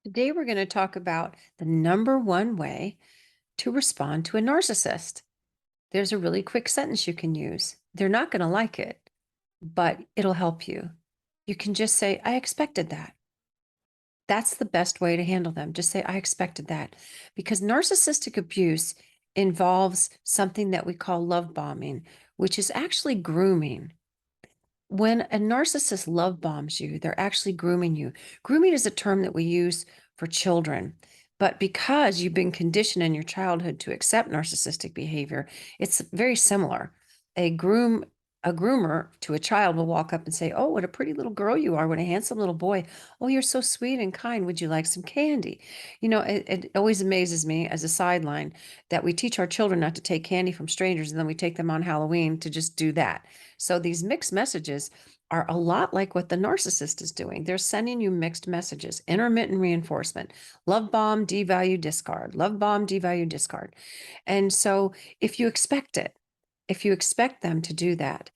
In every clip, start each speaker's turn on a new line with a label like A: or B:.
A: Today, we're going to talk about the number one way to respond to a narcissist. There's a really quick sentence you can use. They're not going to like it, but it'll help you. You can just say, I expected that. That's the best way to handle them. Just say, I expected that. Because narcissistic abuse involves something that we call love bombing, which is actually grooming. When a narcissist love bombs you, they're actually grooming you. Grooming is a term that we use for children. But because you've been conditioned in your childhood to accept narcissistic behavior, it's very similar. A groom, a groomer to a child will walk up and say, "Oh, what a pretty little girl you are. What a handsome little boy. Oh, you're so sweet and kind. Would you like some candy?" It always amazes me as a sideline that we teach our children not to take candy from strangers, and then we take them on Halloween to just do that. So these mixed messages are a lot like what the narcissist is doing. They're sending you mixed messages, intermittent reinforcement, love bomb, devalue, discard, love bomb, devalue, discard. And so if you expect it, if you expect them to do that,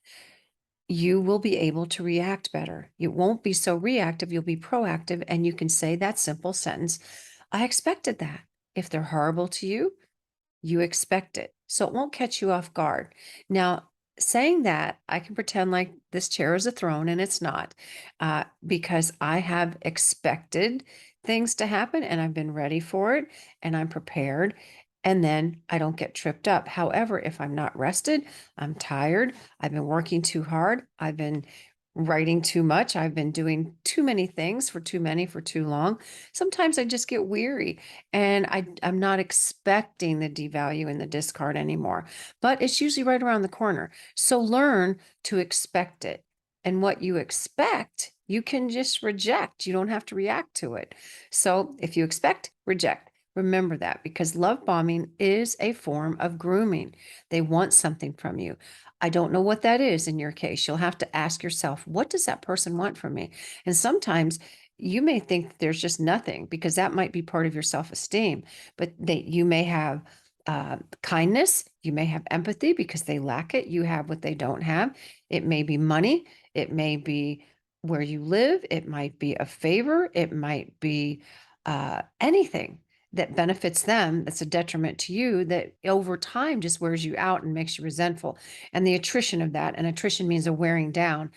A: you will be able to react better. You won't be so reactive, you'll be proactive, and you can say that simple sentence, I expected that. If they're horrible to you, you expect it. So it won't catch you off guard. Now, saying that, I can pretend like this chair is a throne and it's not, because I have expected things to happen and I've been ready for it and I'm prepared. And then I don't get tripped up. However, if I'm not rested, I'm tired, I've been working too hard, I've been writing too much, I've been doing too many things for too many for too long. Sometimes I just get weary and I'm not expecting the devalue and the discard anymore, but it's usually right around the corner. So learn to expect it. And what you expect, you can just reject. You don't have to react to it. So if you expect, reject. Remember that because love bombing is a form of grooming. They want something from you. I don't know what that is in your case. You'll have to ask yourself, what does that person want from me? And sometimes you may think there's just nothing because that might be part of your self-esteem, but you may have kindness, you may have empathy because they lack it. You have what they don't have. It may be money, it may be where you live, it might be a favor, it might be anything that benefits them that's a detriment to you that over time just wears you out and makes you resentful. And the attrition of that, and attrition means a wearing down,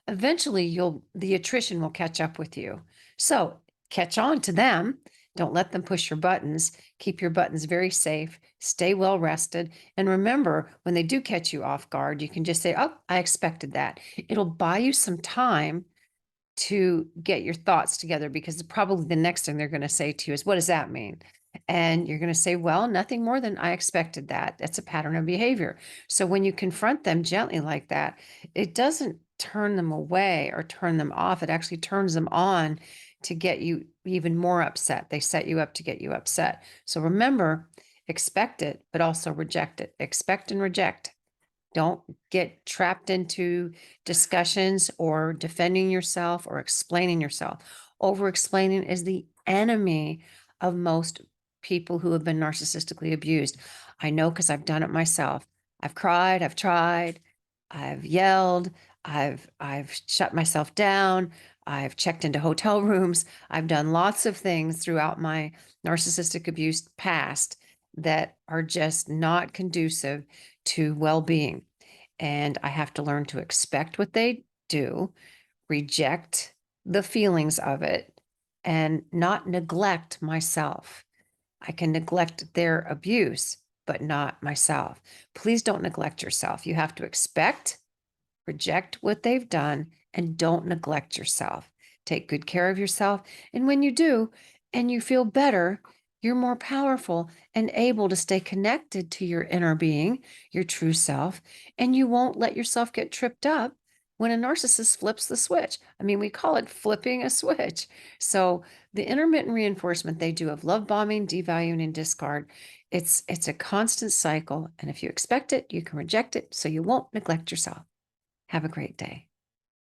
A: eventually the attrition will catch up with you. So catch on to them. Don't let them push your buttons. Keep your buttons very safe. Stay well rested. And remember, when they do catch you off guard, you can just say, oh, I expected that. It'll buy you some time to get your thoughts together because probably the next thing they're going to say to you is, what does that mean? And you're going to say, well, nothing more than I expected that. That's a pattern of behavior. So when you confront them gently like that, it doesn't turn them away or turn them off. It actually turns them on to get you even more upset. They set you up to get you upset. So remember, expect it, but also reject it. Expect and reject. Don't get trapped into discussions or defending yourself or explaining yourself. Over explaining is the enemy of most people who have been narcissistically abused. I know because I've done it myself. I've cried, I've tried, I've yelled, I've shut myself down, I've checked into hotel rooms, I've done lots of things throughout my narcissistic abuse past that are just not conducive to well-being. And I have to learn to expect what they do, reject the feelings of it, and not neglect myself. I can neglect their abuse, but not myself. Please don't neglect yourself. You have to expect, reject what they've done, and don't neglect yourself. Take good care of yourself. And when you do, and you feel better, you're more powerful and able to stay connected to your inner being, your true self, and you won't let yourself get tripped up when a narcissist flips the switch. I mean, we call it flipping a switch. So the intermittent reinforcement they do of love bombing, devaluing, and discard, it's a constant cycle. And if you expect it, you can reject it so you won't neglect yourself. Have a great day.